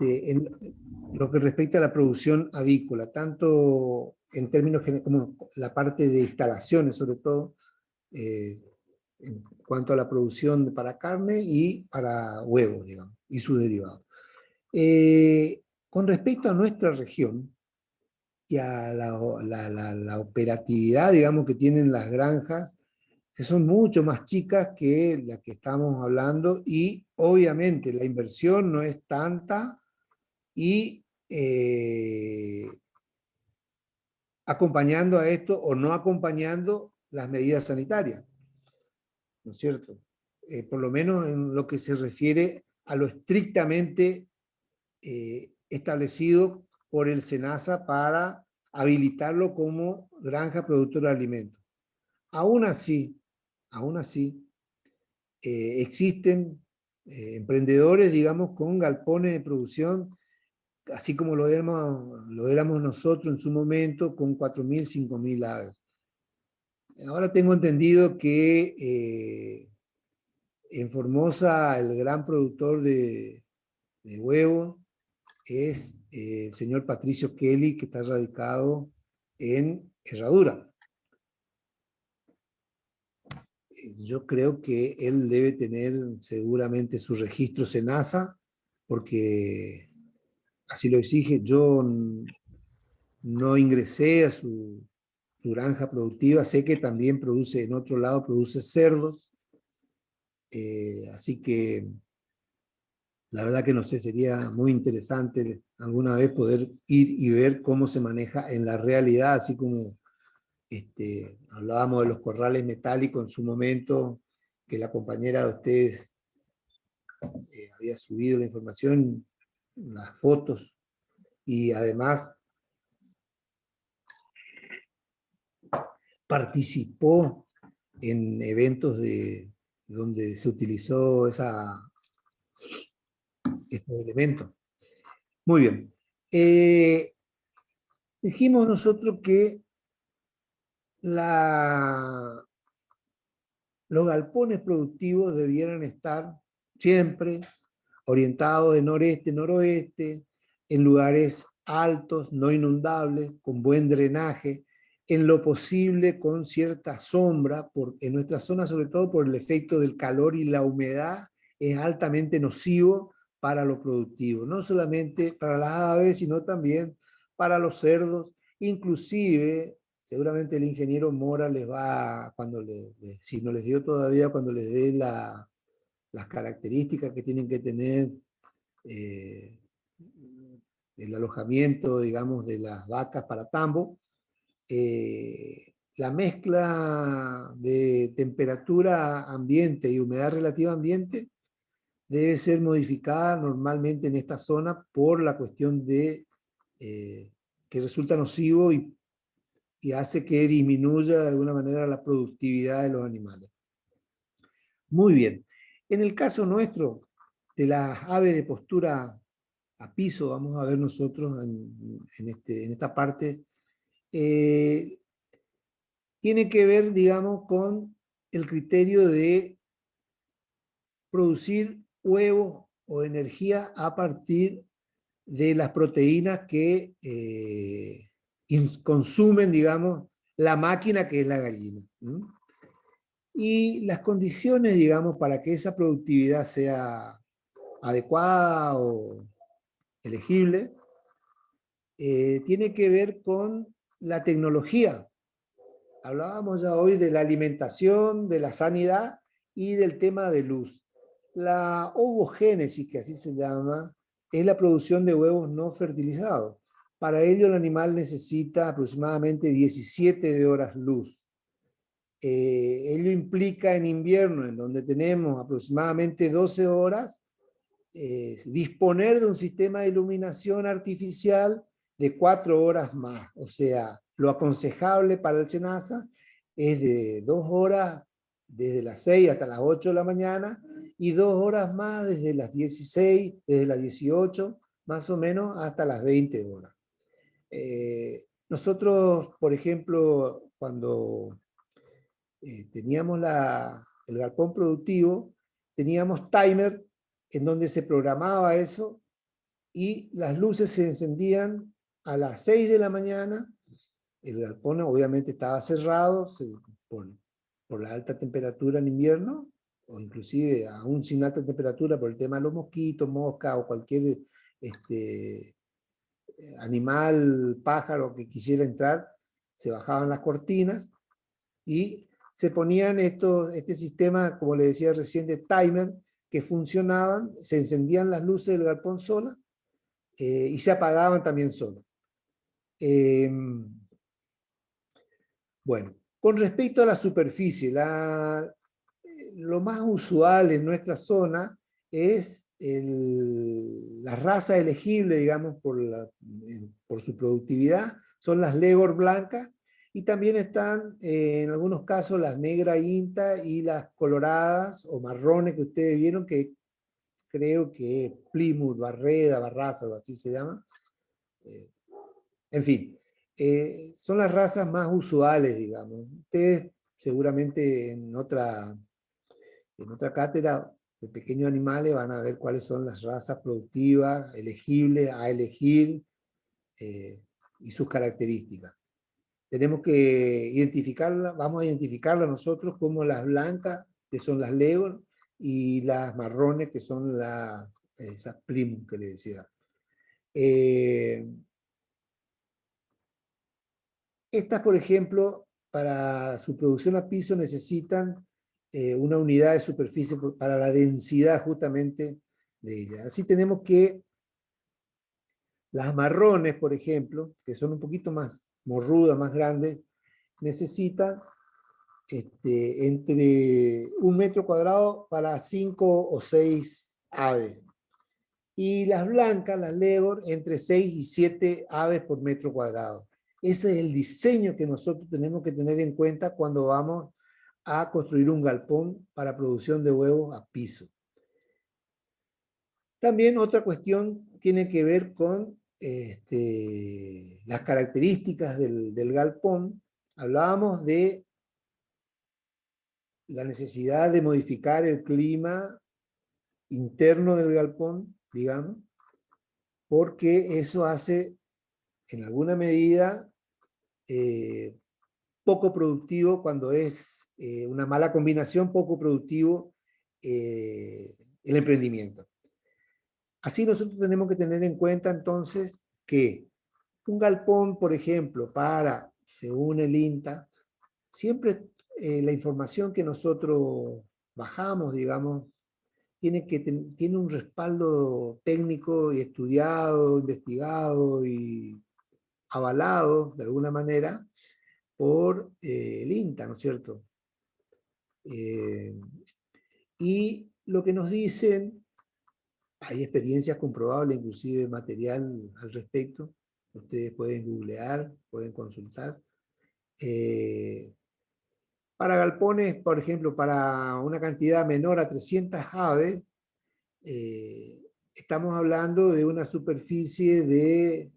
en lo que respecta a la producción avícola, tanto en términos como la parte de instalaciones, sobre todo, en cuanto a la producción para carne y para huevos, digamos, y sus derivados. Con respecto a nuestra región y a la operatividad, digamos, que tienen las granjas, que son mucho más chicas que la que estamos hablando, y obviamente la inversión no es tanta, y acompañando a esto o no acompañando las medidas sanitarias, ¿no es cierto? Por lo menos en lo que se refiere a lo estrictamente establecido por el SENASA para habilitarlo como granja productora de alimentos. Aún así, existen emprendedores, digamos, con galpones de producción, así como lo éramos nosotros en su momento, con 4.000, 5.000 aves. Ahora tengo entendido que en Formosa el gran productor de huevos es el señor Patricio Kelly, que está radicado en Herradura. Yo creo que él debe tener seguramente su registro SENASA, porque así lo exige. Yo no ingresé a su granja productiva, sé que también produce, en otro lado, produce cerdos, así que la verdad que no sé, sería muy interesante alguna vez poder ir y ver cómo se maneja en la realidad, así como hablábamos de los corrales metálicos en su momento, que la compañera de ustedes había subido la información, las fotos, y además participó en eventos donde se utilizó estos elementos. Muy bien. Dijimos nosotros que los galpones productivos debieran estar siempre orientados de noreste-noroeste, en lugares altos, no inundables, con buen drenaje, en lo posible con cierta sombra, porque en nuestra zona, sobre todo por el efecto del calor y la humedad, es altamente nocivo para lo productivo, no solamente para las aves, sino también para los cerdos, inclusive, seguramente el ingeniero Mora les va, si no les dio todavía, cuando les dé las características que tienen que tener eh, el alojamiento, digamos, de las vacas para tambo, la mezcla de temperatura ambiente y humedad relativa ambiente debe ser modificada normalmente en esta zona por la cuestión de que resulta nocivo y hace que disminuya de alguna manera la productividad de los animales. Muy bien. En el caso nuestro, de las aves de postura a piso, vamos a ver nosotros en esta parte, tiene que ver, digamos, con el criterio de producir huevos o energía a partir de las proteínas que consumen, digamos, la máquina que es la gallina. Y las condiciones, digamos, para que esa productividad sea adecuada o elegible, tiene que ver con la tecnología. Hablábamos ya hoy de la alimentación, de la sanidad y del tema de luz. La ovogénesis, que así se llama, es la producción de huevos no fertilizados. Para ello el animal necesita aproximadamente 17 horas luz. Ello implica en invierno, en donde tenemos aproximadamente 12 horas, disponer de un sistema de iluminación artificial de 4 horas más. O sea, lo aconsejable para el SENASA es de 2 horas desde las 6 hasta las 8 de la mañana y 2 horas más desde las 16, desde las 18, más o menos hasta las 20 horas. Nosotros, por ejemplo, cuando teníamos el galpón productivo, teníamos timer en donde se programaba eso y las luces se encendían a las 6 de la mañana. El galpón obviamente estaba cerrado por la alta temperatura en invierno, o inclusive aún sin alta temperatura por el tema de los mosquitos, moscas o cualquier animal, pájaro que quisiera entrar, se bajaban las cortinas y se ponían este sistema, como le decía recién, de timer, que funcionaban, se encendían las luces del galpón sola y se apagaban también solas. Bueno, con respecto a la superficie, lo más usual en nuestra zona es la raza elegible, digamos, por su productividad, son las Leghorn blancas, y también están en algunos casos las negra INTA y las coloradas o marrones que ustedes vieron, que creo que Plymouth, Barreda, Barraza, o así se llama. En fin, son las razas más usuales, digamos. Ustedes seguramente en otra cátedra de pequeños animales van a ver cuáles son las razas productivas, elegibles, a elegir, y sus características. Tenemos que identificarlas, vamos a identificarlas nosotros como las blancas, que son las Leghorn, y las marrones, que son esas Plymouth que le decía. Estas, por ejemplo, para su producción a piso necesitan una unidad de superficie para la densidad justamente de ella. Así tenemos que las marrones, por ejemplo, que son un poquito más morrudas, más grandes, necesitan entre 1 metro cuadrado para 5 o 6 aves. Y las blancas, las Leghorn, entre 6 y 7 aves por metro cuadrado. Ese es el diseño que nosotros tenemos que tener en cuenta cuando vamos a construir un galpón para producción de huevos a piso. También otra cuestión tiene que ver con las características del galpón. Hablábamos de la necesidad de modificar el clima interno del galpón, digamos, porque eso hace, en alguna medida, poco productivo cuando es una mala combinación, poco productivo el emprendimiento. Así nosotros tenemos que tener en cuenta entonces que un galpón, por ejemplo, según el INTA, siempre la información que nosotros bajamos, digamos, tiene un respaldo técnico y estudiado, investigado y avalado, de alguna manera, por el INTA, ¿no es cierto? Y lo que nos dicen, hay experiencias comprobables, inclusive material al respecto, ustedes pueden googlear, pueden consultar. Para galpones, por ejemplo, para una cantidad menor a 300 aves, estamos hablando de una superficie de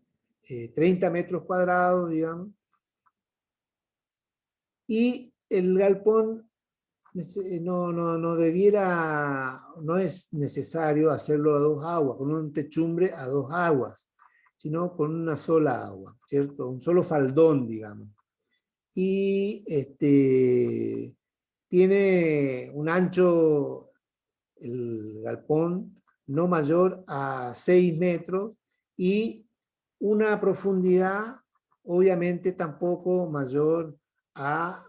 30 metros cuadrados, digamos, y el galpón no es necesario hacerlo a 2 aguas, con un techumbre a 2 aguas, sino con una sola agua, ¿cierto? Un solo faldón, digamos. Y tiene un ancho, el galpón, no mayor a 6 metros y una profundidad, obviamente, tampoco mayor a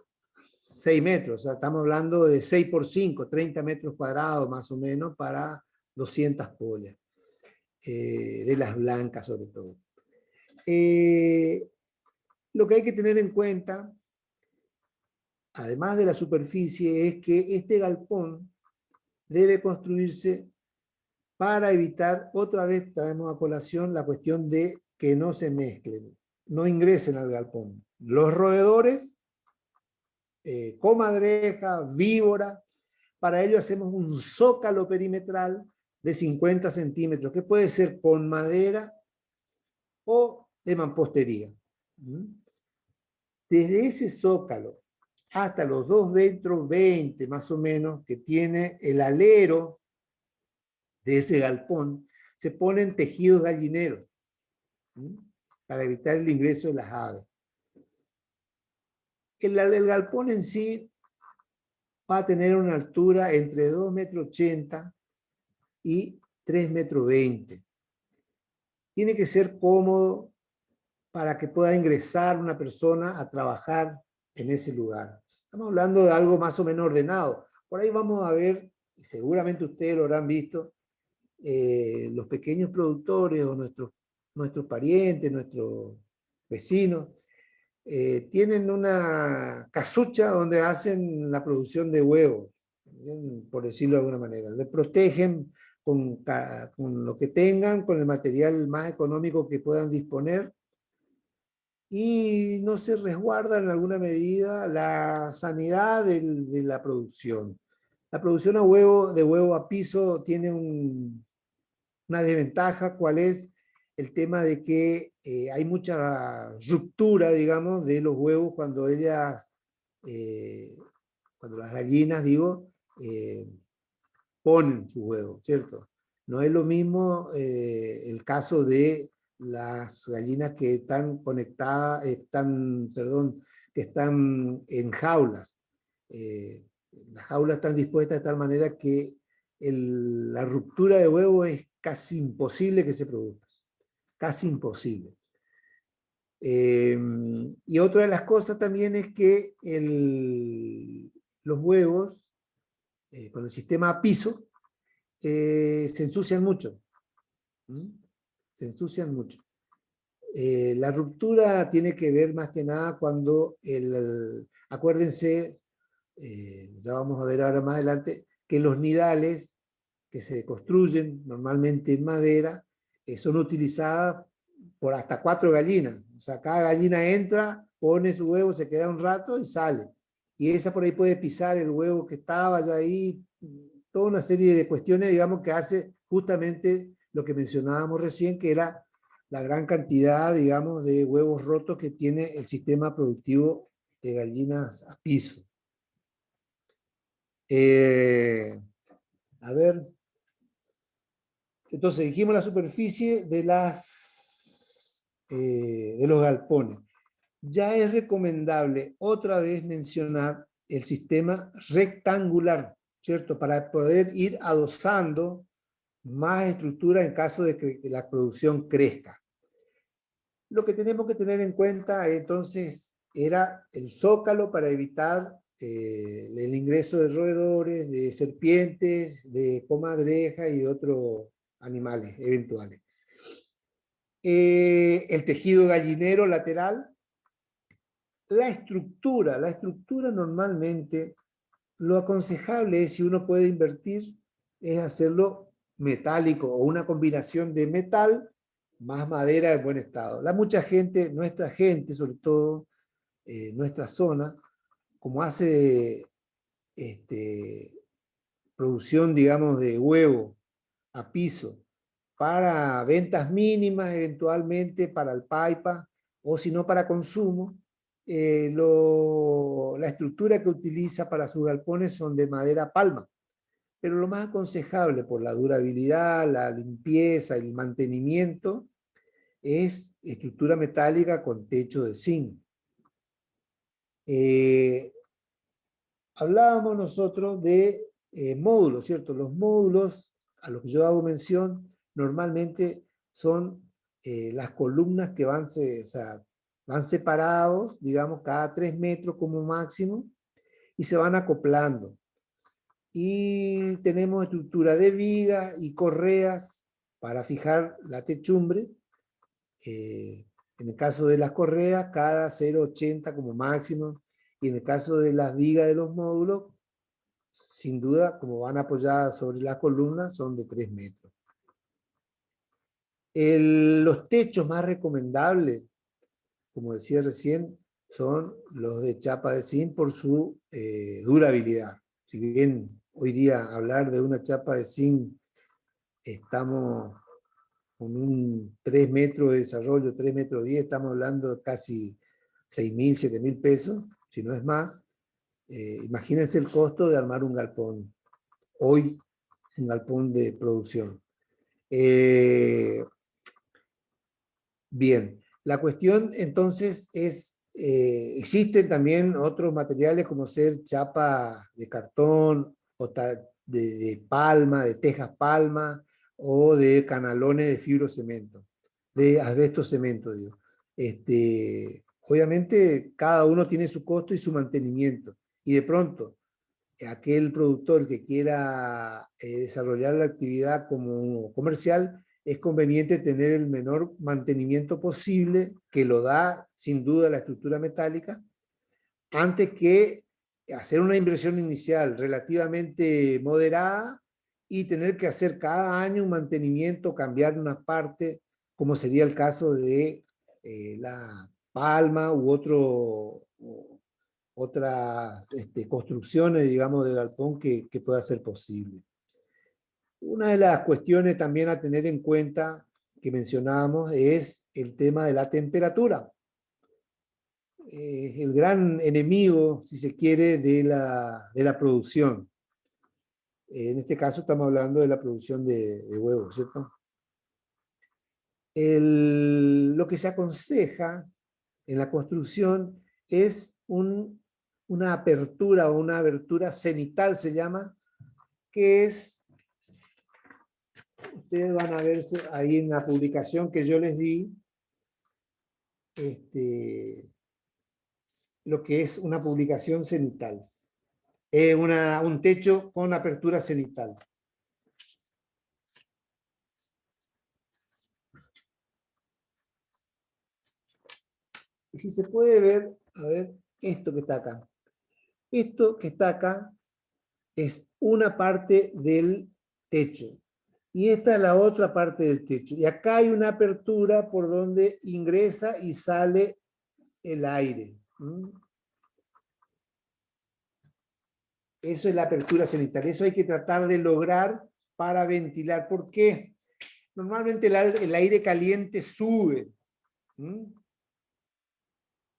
6 metros. O sea, estamos hablando de 6 por 5, 30 metros cuadrados más o menos para 200 pollas, de las blancas sobre todo. Lo que hay que tener en cuenta, además de la superficie, es que este galpón debe construirse para evitar, otra vez traemos a colación la cuestión de que no se mezclen, no ingresen al galpón los roedores, comadreja, víbora. Para ello hacemos un zócalo perimetral de 50 centímetros, que puede ser con madera o de mampostería. Desde ese zócalo hasta los 2 metros 20 más o menos que tiene el alero de ese galpón, se ponen tejidos gallineros, ¿sí?, para evitar el ingreso de las aves. El galpón en sí va a tener una altura entre 2,80 m y 3,20 m. Tiene que ser cómodo para que pueda ingresar una persona a trabajar en ese lugar. Estamos hablando de algo más o menos ordenado. Por ahí vamos a ver, y seguramente ustedes lo habrán visto, los pequeños productores o nuestros parientes, nuestros vecinos, tienen una casucha donde hacen la producción de huevos, por decirlo de alguna manera. Le protegen con lo que tengan, con el material más económico que puedan disponer, y no se resguarda en alguna medida la sanidad de la producción. La producción de huevo a piso tiene una desventaja. ¿Cuál es? El tema de que hay mucha ruptura, digamos, de los huevos cuando cuando las gallinas, digo, ponen sus huevos, ¿cierto? No es lo mismo el caso de las gallinas que están conectadas, que están en jaulas. Las jaulas están dispuestas de tal manera que la ruptura de huevo es casi imposible que se produzca. Casi imposible. Y otra de las cosas también es que los huevos, con el sistema a piso, se ensucian mucho. Se ensucian mucho. La ruptura tiene que ver más que nada cuando acuérdense, ya vamos a ver ahora más adelante, que los nidales que se construyen normalmente en madera son utilizadas por hasta 4 gallinas. O sea, cada gallina entra, pone su huevo, se queda un rato y sale. Y esa por ahí puede pisar el huevo que estaba ya ahí, toda una serie de cuestiones, digamos, que hace justamente lo que mencionábamos recién, que era la gran cantidad, digamos, de huevos rotos que tiene el sistema productivo de gallinas a piso. A ver, entonces dijimos la superficie de los galpones. Ya es recomendable otra vez mencionar el sistema rectangular, ¿cierto? Para poder ir adosando más estructura en caso de que la producción crezca. Lo que tenemos que tener en cuenta entonces era el zócalo para evitar el ingreso de roedores, de serpientes, de comadreja y de otros animales eventuales. El tejido gallinero lateral. La estructura normalmente, lo aconsejable es, si uno puede invertir, es hacerlo metálico o una combinación de metal más madera de buen estado. Mucha gente, nuestra gente, sobre todo nuestra zona, como hace producción, digamos, de huevo a piso para ventas mínimas, eventualmente para el paipa, o si no para consumo, la estructura que utiliza para sus galpones son de madera palma. Pero lo más aconsejable por la durabilidad, la limpieza, el mantenimiento, es estructura metálica con techo de zinc. Hablábamos nosotros de módulos, ¿cierto? Los módulos a los que yo hago mención normalmente son las columnas que van separados, digamos, cada 3 metros como máximo, y se van acoplando. Y tenemos estructura de viga y correas para fijar la techumbre. En el caso de las correas, cada 0,80 como máximo, y en el caso de las vigas de los módulos, sin duda, como van apoyadas sobre las columnas, son de 3 metros. Los techos más recomendables, como decía recién, son los de chapa de zinc por su durabilidad. Si bien hoy día hablar de una chapa de zinc, estamos con un 3 metros de desarrollo, 3 metros 10, estamos hablando de casi 6.000, 7.000 pesos, si no es más. Imagínense el costo de armar un galpón, hoy un galpón de producción. Bien, la cuestión entonces es, existen también otros materiales como ser chapa de cartón, o de palma, de tejas palma, o de canalones de fibrocemento, de asbesto cemento, digo. Obviamente cada uno tiene su costo y su mantenimiento, y de pronto aquel productor que quiera desarrollar la actividad como comercial, es conveniente tener el menor mantenimiento posible, que lo da sin duda la estructura metálica, antes que hacer una inversión inicial relativamente moderada y tener que hacer cada año un mantenimiento, cambiar una parte, como sería el caso de la palma u otras construcciones, digamos, de galpón que pueda ser posible. Una de las cuestiones también a tener en cuenta que mencionábamos es el tema de la temperatura. El gran enemigo, si se quiere, de la producción. En este caso estamos hablando de la producción de huevos, ¿cierto? Lo que se aconseja en la construcción es una apertura o una abertura cenital, se llama, que es, ustedes van a ver ahí en la publicación que yo les di, lo que es una publicación cenital. Un techo con apertura cenital. Y si se puede ver, a ver, esto que está acá. Esto que está acá es una parte del techo. Y esta es la otra parte del techo. Y acá hay una apertura por donde ingresa y sale el aire. Eso es la apertura cenital. Eso hay que tratar de lograr para ventilar. ¿Por qué? Normalmente el aire caliente sube.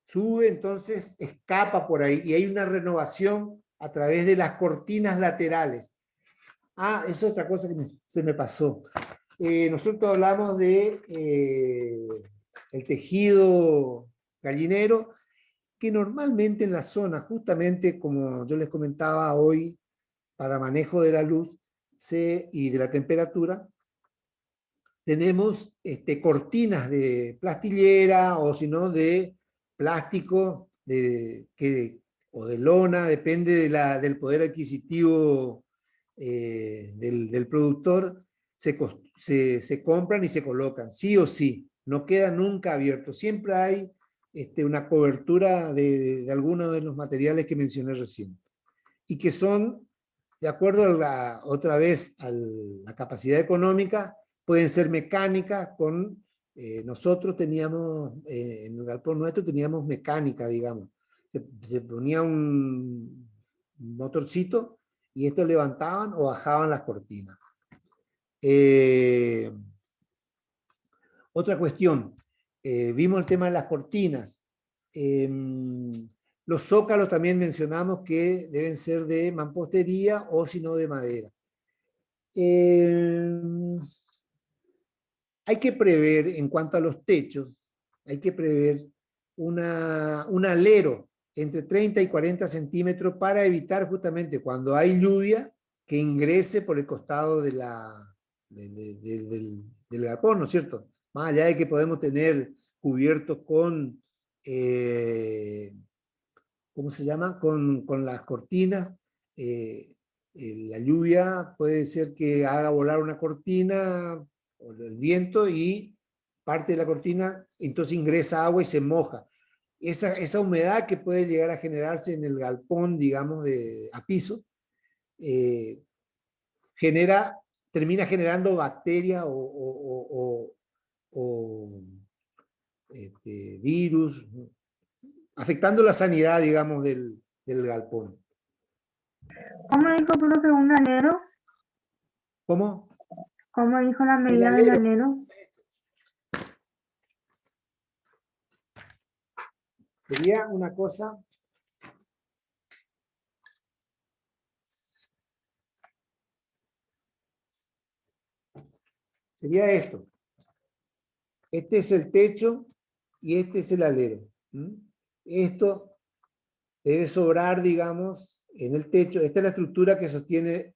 Sube, entonces escapa por ahí. Y hay una renovación a través de las cortinas laterales. Ah, eso es otra cosa que se me pasó. Nosotros hablamos de el tejido gallinero, que normalmente en la zona, justamente como yo les comentaba hoy, para manejo de la luz y de la temperatura, tenemos cortinas de plastillera o si no de plástico o de lona, depende del poder adquisitivo del productor, se compran y se colocan, sí o sí, no queda nunca abierto, siempre hay una cobertura de algunos de los materiales que mencioné recién, y que son, de acuerdo otra vez a la capacidad económica, pueden ser mecánicas nosotros teníamos, en el galpón nuestro teníamos mecánica, digamos. Se ponía un motorcito y estos levantaban o bajaban las cortinas. Otra cuestión, vimos el tema de las cortinas. Los zócalos también mencionamos que deben ser de mampostería o si no de madera. Hay que prever, en cuanto a los techos, hay que prever un alero entre 30 y 40 centímetros para evitar justamente cuando hay lluvia que ingrese por el costado del galpón, ¿no es cierto? Más allá de que podemos tener cubiertos con, ¿cómo se llama? Con las cortinas. La lluvia puede ser que haga volar una cortina, o el viento, y parte de la cortina, entonces ingresa agua y se moja. Esa humedad que puede llegar a generarse en el galpón, digamos, a piso, termina generando bacterias o virus, afectando la sanidad, digamos, del galpón. ¿Cómo dijo, profe, un alero? ¿Cómo? ¿Cómo dijo la medida del alero? Sería una cosa... Sería esto. Este es el techo y este es el alero. Esto debe sobrar, digamos, en el techo. Esta es la estructura que sostiene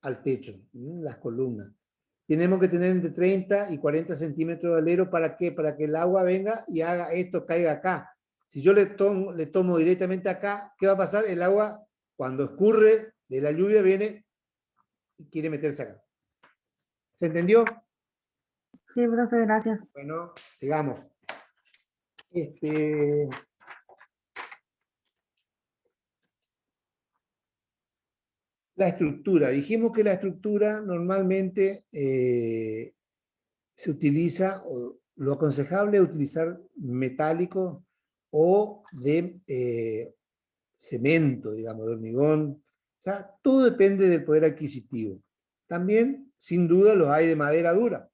al techo, las columnas. Tenemos que tener entre 30 y 40 centímetros de alero. ¿Para qué? Para que el agua venga y haga esto, caiga acá. Si yo le tomo directamente acá, ¿qué va a pasar? El agua, cuando escurre de la lluvia, viene y quiere meterse acá. ¿Se entendió? Sí, profe, gracias. Bueno, sigamos. La estructura. Dijimos que la estructura normalmente se utiliza, o lo aconsejable es utilizar metálico o de cemento, digamos, de hormigón. O sea, todo depende del poder adquisitivo. También, sin duda, los hay de madera dura.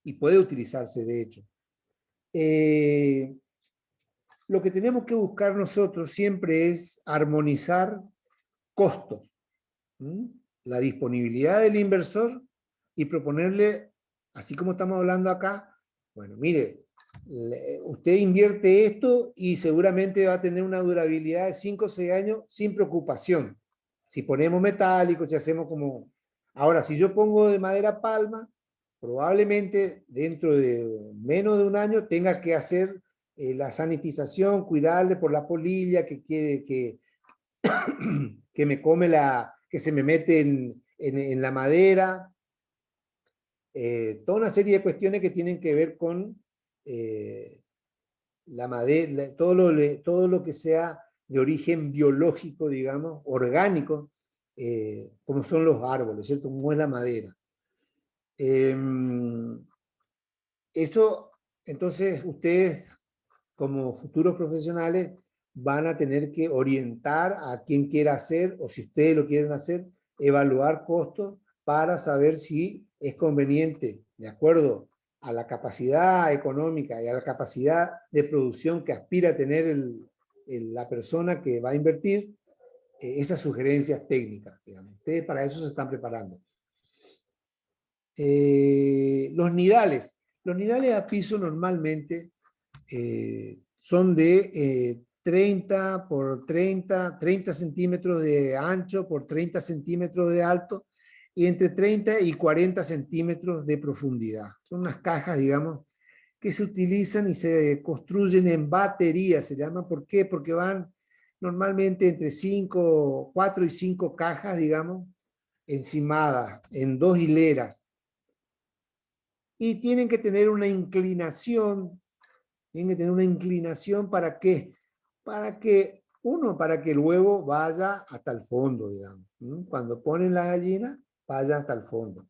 Y puede utilizarse, de hecho. Lo que tenemos que buscar nosotros siempre es armonizar costos, la disponibilidad del inversor y proponerle, así como estamos hablando acá, bueno, mire, usted invierte esto y seguramente va a tener una durabilidad de 5 o 6 años sin preocupación. Si ponemos metálicos, si hacemos como... Ahora, si yo pongo de madera palma, probablemente dentro de menos de un año tenga que hacer la sanitización, cuidarle por la polilla que me come que se me mete en la madera, toda una serie de cuestiones que tienen que ver con la madera, todo lo que sea de origen biológico, digamos, orgánico, como son los árboles, ¿cierto? Como es la madera. Eso, entonces, ustedes, como futuros profesionales, van a tener que orientar a quien quiera hacer, o si ustedes lo quieren hacer, evaluar costos para saber si es conveniente, de acuerdo a la capacidad económica y a la capacidad de producción que aspira a tener la persona que va a invertir, esas sugerencias técnicas, digamos. Ustedes para eso se están preparando. Los nidales. Los nidales a piso normalmente son de 30 por 30 centímetros de ancho por 30 centímetros de alto y entre 30 y 40 centímetros de profundidad. Son unas cajas, digamos, que se utilizan y se construyen en baterías, se llama. ¿Por qué? Porque van normalmente entre 4 y 5 cajas, digamos, encimadas, en 2 hileras. Y tienen que tener una inclinación. Tienen que tener una inclinación. ¿Para qué? Para que el huevo vaya hasta el fondo, digamos. Cuando ponen la gallina, vaya hasta el fondo.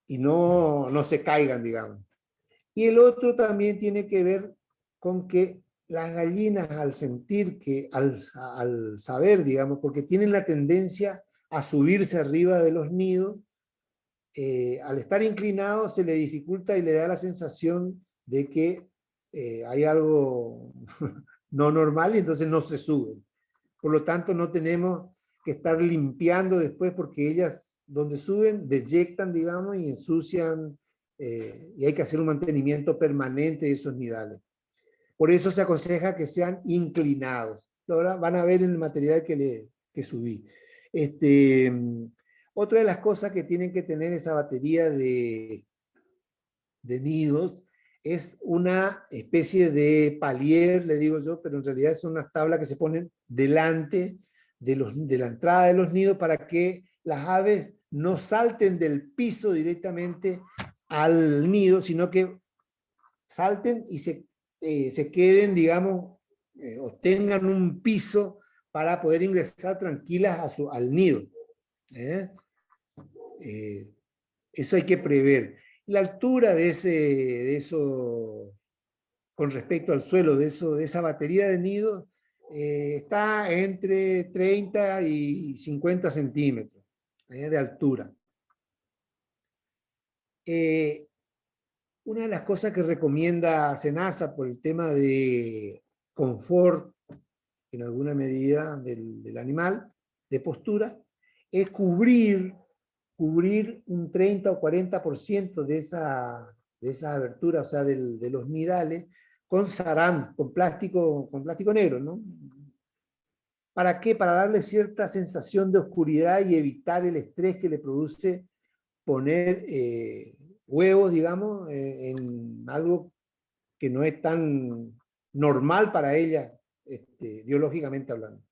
Y no se caigan, digamos. Y el otro también tiene que ver con que las gallinas, al sentir que, al saber, digamos, porque tienen la tendencia a subirse arriba de los nidos, al estar inclinado se le dificulta y le da la sensación de que hay algo no normal y entonces no se suben. Por lo tanto, no tenemos que estar limpiando después porque ellas, donde suben, deyectan, digamos, y ensucian, y hay que hacer un mantenimiento permanente de esos nidales. Por eso se aconseja que sean inclinados. Ahora van a ver en el material que subí. Otra de las cosas que tienen que tener esa batería de nidos es una especie de palier, le digo yo, pero en realidad son unas tablas que se ponen delante de la entrada de los nidos para que las aves no salten del piso directamente al nido, sino que salten y se queden, digamos, o tengan un piso para poder ingresar tranquilas al nido. Eso hay que prever. La altura de eso, con respecto al suelo, de esa batería de nido, está entre 30 y 50 centímetros de altura. Una de las cosas que recomienda SENASA por el tema de confort, en alguna medida, del animal, de postura, es cubrir cubrir un 30 o 40% de esa abertura, o sea, de los nidales, con sarán, con plástico negro, ¿no? ¿Para qué? Para darle cierta sensación de oscuridad y evitar el estrés que le produce poner huevos, digamos, en algo que no es tan normal para ella, biológicamente hablando.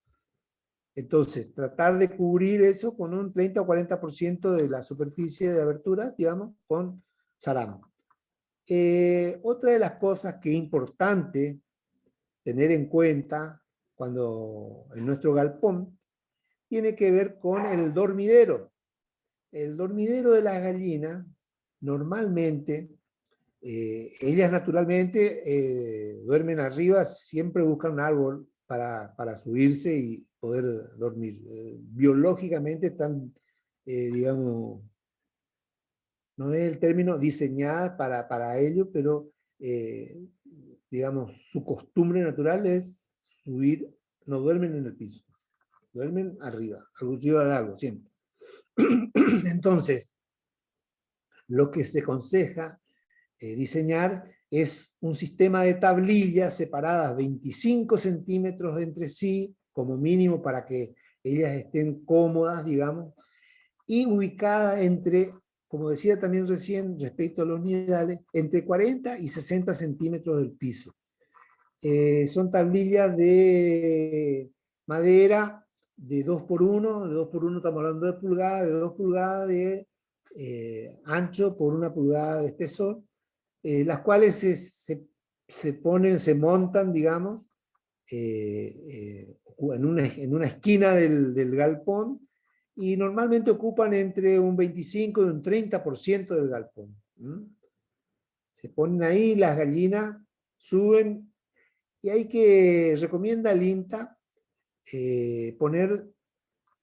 Entonces, tratar de cubrir eso con un 30 o 40% de la superficie de abertura, digamos, con sarán. Otra de las cosas que es importante tener en cuenta cuando en nuestro galpón tiene que ver con el dormidero. El dormidero de las gallinas, normalmente, ellas naturalmente duermen arriba, siempre buscan un árbol para subirse y poder dormir. Biológicamente están, digamos, no es el término diseñadas para ello, pero digamos, su costumbre natural es subir, no duermen en el piso, duermen arriba de algo, siempre. Entonces, lo que se aconseja diseñar es un sistema de tablillas separadas 25 centímetros entre sí, como mínimo para que ellas estén cómodas, digamos, y ubicadas entre, como decía también recién respecto a los nidales, entre 40 y 60 centímetros del piso. Son tablillas de madera de 2x1, de 2x1 estamos hablando de pulgadas, de 2 pulgadas de ancho por 1 pulgada de espesor, las cuales se ponen, se montan, digamos, en una esquina del galpón, y normalmente ocupan entre un 25 y un 30% del galpón. Se ponen ahí, las gallinas suben, y hay que, recomienda el INTA, poner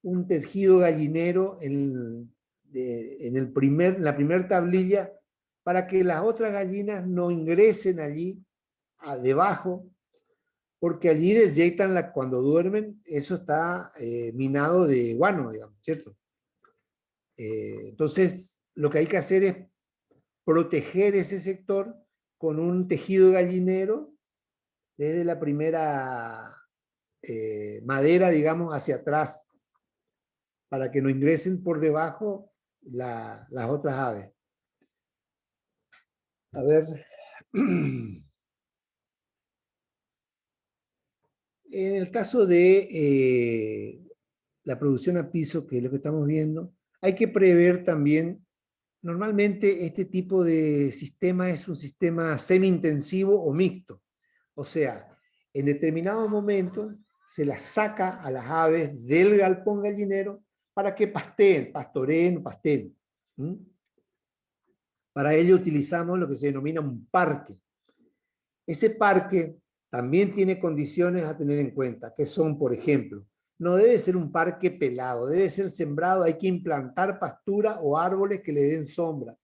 un tejido gallinero en la primera tablilla, para que las otras gallinas no ingresen allí debajo, porque allí desyectan cuando duermen, eso está minado de guano, digamos, ¿cierto? Entonces, lo que hay que hacer es proteger ese sector con un tejido gallinero desde la primera madera, digamos, hacia atrás, para que no ingresen por debajo las otras aves. A ver. En el caso de la producción a piso, que es lo que estamos viendo, hay que prever también, normalmente este tipo de sistema es un sistema semi-intensivo o mixto. O sea, en determinados momentos se las saca a las aves del galpón gallinero para que pastoreen. Para ello utilizamos lo que se denomina un parque. Ese parque también tiene condiciones a tener en cuenta, que son, por ejemplo, no debe ser un parque pelado, debe ser sembrado, hay que implantar pastura o árboles que le den sombra.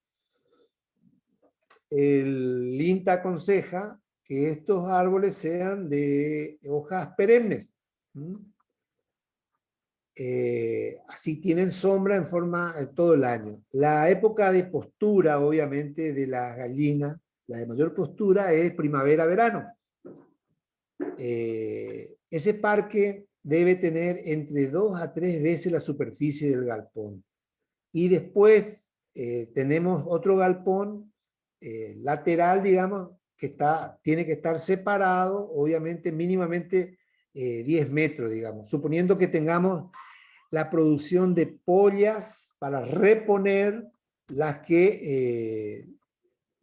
El INTA aconseja que estos árboles sean de hojas perennes. Así tienen sombra en forma todo el año. La época de postura, obviamente, de las gallinas, la de mayor postura es primavera-verano. Ese parque debe tener entre 2 a 3 veces la superficie del galpón. Y después tenemos otro galpón lateral, digamos, que tiene que estar separado, obviamente, mínimamente 10 metros, digamos, suponiendo que tengamos la producción de pollas para reponer las que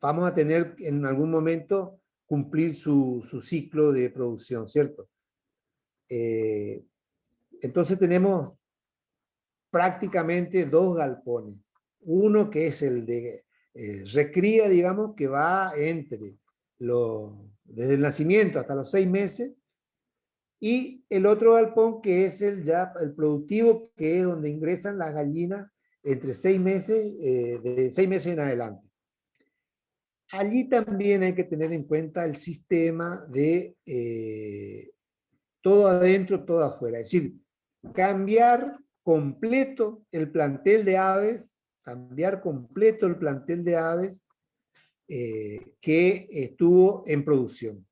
vamos a tener en algún momento cumplir su ciclo de producción, ¿cierto? Entonces tenemos prácticamente 2 galpones. Uno que es el de recría, digamos, que va desde el nacimiento hasta los 6 meses, y el otro galpón que es el productivo, que es donde ingresan las gallinas entre 6 meses, de 6 meses en adelante. Allí también hay que tener en cuenta el sistema de todo adentro, todo afuera. Es decir, cambiar completo el plantel de aves cambiar completo el plantel de aves que estuvo en producción.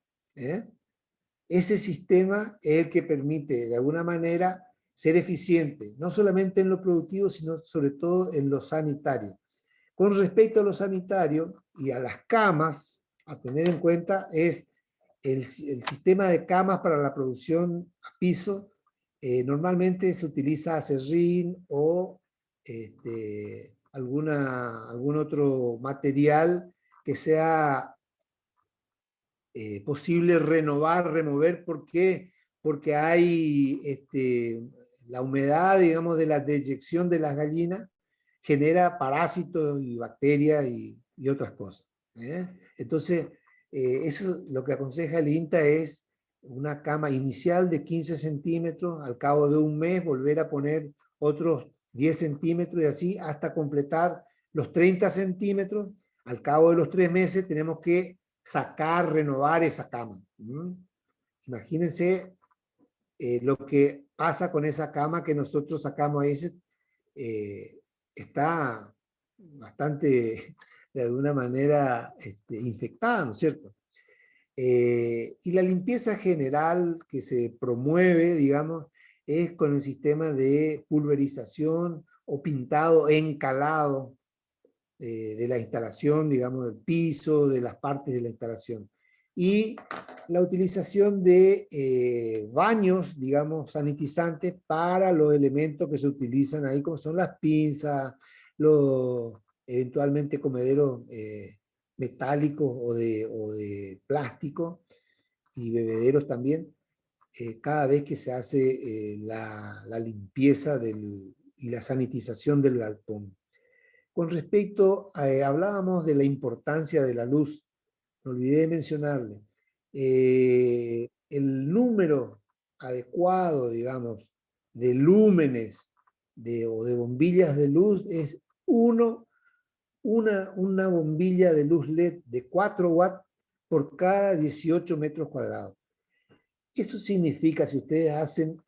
Ese sistema es el que permite, de alguna manera, ser eficiente, no solamente en lo productivo, sino sobre todo en lo sanitario. Con respecto a lo sanitario y a las camas, a tener en cuenta es el sistema de camas para la producción a piso. Normalmente se utiliza acerrín o algún otro material que sea posible renovar, remover. ¿Por qué? Porque hay la humedad, digamos, de la deyección de las gallinas genera parásitos y bacterias y otras cosas. Entonces, eso lo que aconseja el INTA es una cama inicial de 15 centímetros, al cabo de un mes volver a poner otros 10 centímetros y así hasta completar los 30 centímetros. Al cabo de los 3 meses tenemos que sacar, renovar esa cama. Imagínense lo que pasa con esa cama que nosotros sacamos ahí. Está bastante, de alguna manera, infectada, ¿no es cierto? Y la limpieza general que se promueve, digamos, es con el sistema de pulverización o pintado encalado de la instalación, digamos, del piso, de las partes de la instalación. Y la utilización de baños, digamos, sanitizantes para los elementos que se utilizan ahí, como son las pinzas, los eventualmente comederos metálicos o de plástico, y bebederos también, cada vez que se hace la limpieza y la sanitización del galpón. Con respecto, hablábamos de la importancia de la luz, me olvidé de mencionarle. El número adecuado, digamos, de lúmenes o de bombillas de luz es una bombilla de luz LED de 4 watts por cada 18 metros cuadrados. Eso significa, si ustedes hacen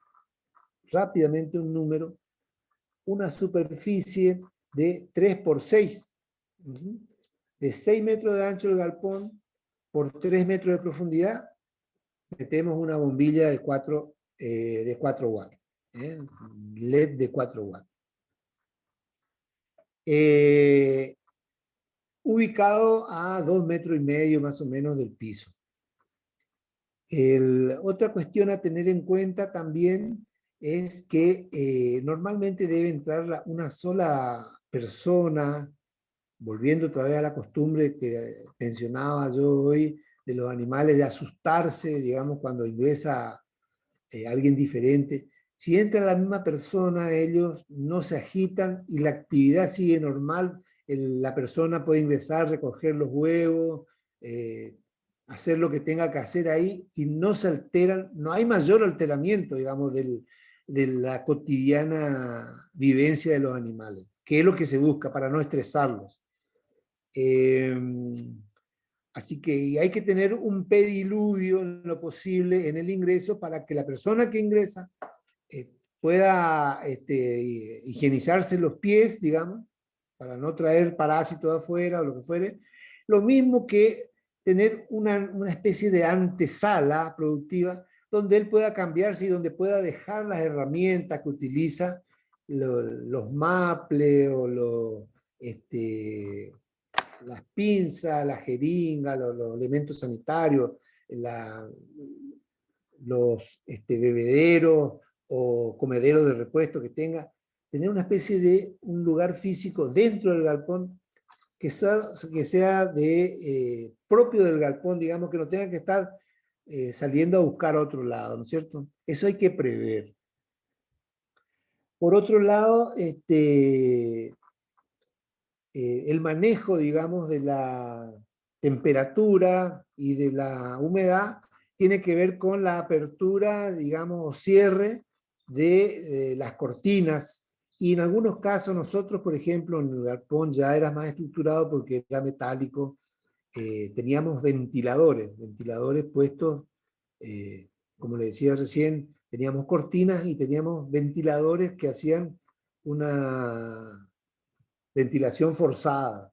rápidamente un número, una superficie de 3 por 6, de 6 metros de ancho el galpón por 3 metros de profundidad, metemos una bombilla de 4 watts, LED de 4 watts. Ubicado a 2,5 metros más o menos del piso. Otra cuestión a tener en cuenta también es que normalmente debe entrar una sola persona, volviendo otra vez a la costumbre que mencionaba yo hoy de los animales de asustarse, digamos, cuando ingresa alguien diferente. Si entra la misma persona, ellos no se agitan y la actividad sigue normal. La persona puede ingresar, recoger los huevos, hacer lo que tenga que hacer ahí y no se alteran, no hay mayor alteramiento, digamos, de la cotidiana vivencia de los animales, que es lo que se busca para no estresarlos. Así que hay que tener un pediluvio en lo posible en el ingreso para que la persona que ingresa pueda higienizarse los pies, digamos, para no traer parásitos de afuera o lo que fuere. Lo mismo que tener una especie de antesala productiva donde él pueda cambiarse y donde pueda dejar las herramientas que utiliza, los maples o las pinzas, la jeringa, los elementos sanitarios, los bebederos o comederos de repuesto que tenga, tener una especie de un lugar físico dentro del galpón que sea propio del galpón, digamos, que no tenga que estar saliendo a buscar a otro lado, ¿no es cierto? Eso hay que prever. Por otro lado, el manejo, digamos, de la temperatura y de la humedad tiene que ver con la apertura, digamos, o cierre de las cortinas. Y en algunos casos nosotros, por ejemplo, en el galpón ya era más estructurado porque era metálico, teníamos ventiladores puestos, como le decía recién, teníamos cortinas y teníamos ventiladores que hacían ventilación forzada.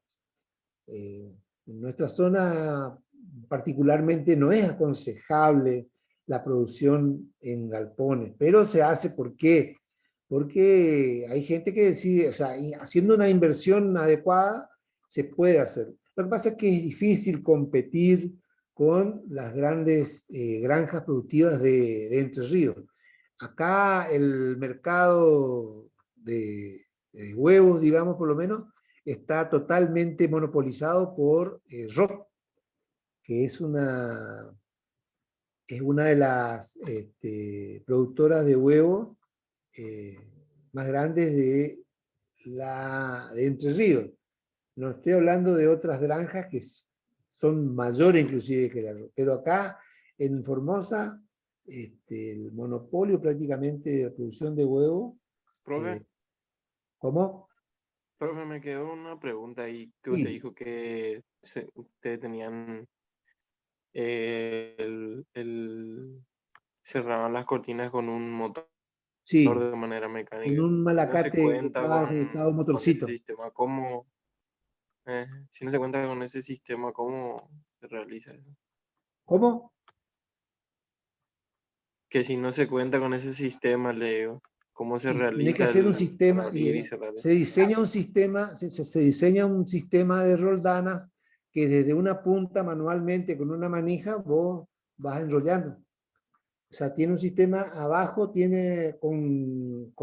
En nuestra zona particularmente no es aconsejable la producción en galpones, pero se hace. ¿Por qué? Porque hay gente que decide, o sea, haciendo una inversión adecuada, se puede hacer. Lo que pasa es que es difícil competir con las grandes granjas productivas de Entre Ríos. Acá el mercado de huevos, digamos, por lo menos, está totalmente monopolizado por ROC, que es una de las productoras de huevos eh, más grandes de Entre Ríos. No estoy hablando de otras granjas que son mayores inclusive que la ROC, pero acá en Formosa el monopolio prácticamente de la producción de huevos. Profe, ¿Cómo? profe, me quedó una pregunta ahí que usted Sí, dijo que ustedes tenían cerraban las cortinas con un motor sí, de manera con mecánica. un Si no se malacate que cuenta estaba conectado a un con ese motorcito. sistema, ¿cómo? Si no se cuenta con ese sistema, ¿cómo se realiza eso? ¿Cómo? Que si no se cuenta con ese sistema, le digo, ¿cómo se Y tiene que realiza hacer un para sistema, abrir y cerrar? se diseña un sistema, se diseña un sistema de roldanas que desde una punta manualmente con una manija vos vas enrollando. O sea, tiene un sistema abajo, tiene como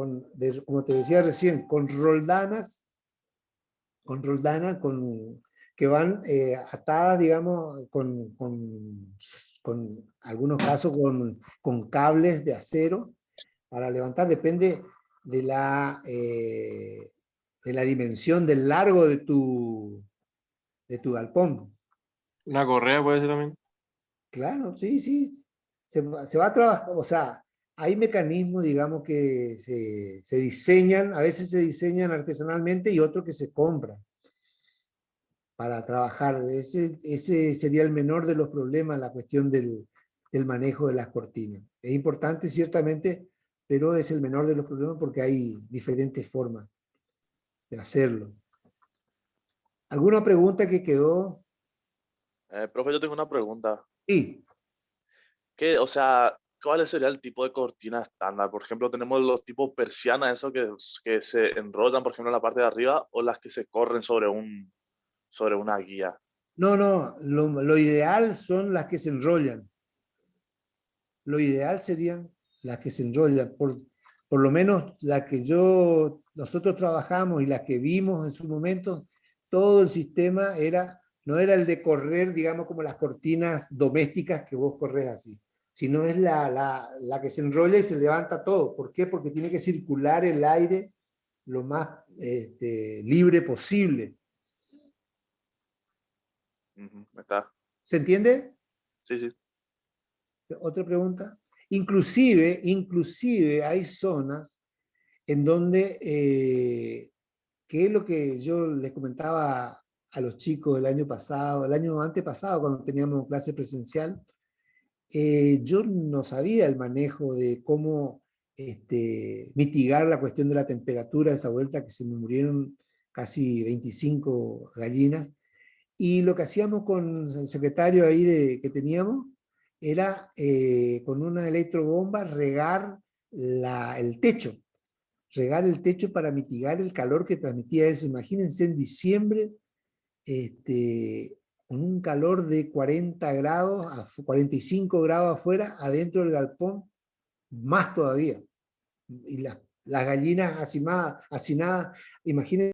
te decía recién, con roldanas que van atadas, digamos, con algunos casos con cables de acero para levantar. Depende de la dimensión del largo de tu galpón. ¿Una correa puede ser también? Claro, sí, sí. Se va a trabajar, o sea, hay mecanismos, digamos, que se diseñan, a veces se diseñan artesanalmente y otros que se compran para trabajar. Ese sería el menor de los problemas, la cuestión del manejo de las cortinas. Es importante, ciertamente, pero es el menor de los problemas porque hay diferentes formas de hacerlo. ¿Alguna pregunta que quedó? Profe, yo tengo una pregunta. Sí. ¿Qué, o sea, cuál sería el tipo de cortina estándar? Por ejemplo, tenemos los tipos persianas, eso que se enrollan, por ejemplo, en la parte de arriba, o las que se corren sobre una guía. No, no, lo ideal son las que se enrollan. Lo ideal serían las que se enrollan. Por lo menos la que nosotros trabajamos y las que vimos en su momento, todo el sistema no era el de correr, digamos, como las cortinas domésticas que vos corres así, sino es la que se enrolla y se levanta todo. ¿Por qué? Porque tiene que circular el aire lo más libre posible. Está. ¿Se entiende? Sí, sí. ¿Otra pregunta? Inclusive hay zonas en donde, que es lo que yo les comentaba a los chicos el año pasado, el año antepasado, cuando teníamos clase presencial, yo no sabía el manejo de cómo mitigar la cuestión de la temperatura, esa vuelta que se me murieron casi 25 gallinas. Y lo que hacíamos con el secretario ahí que teníamos era con una electrobomba regar el techo para mitigar el calor que transmitía eso. Imagínense en diciembre, con un calor de 40 grados, 45 grados afuera, adentro del galpón, más todavía. Y las gallinas hacinadas, imagínense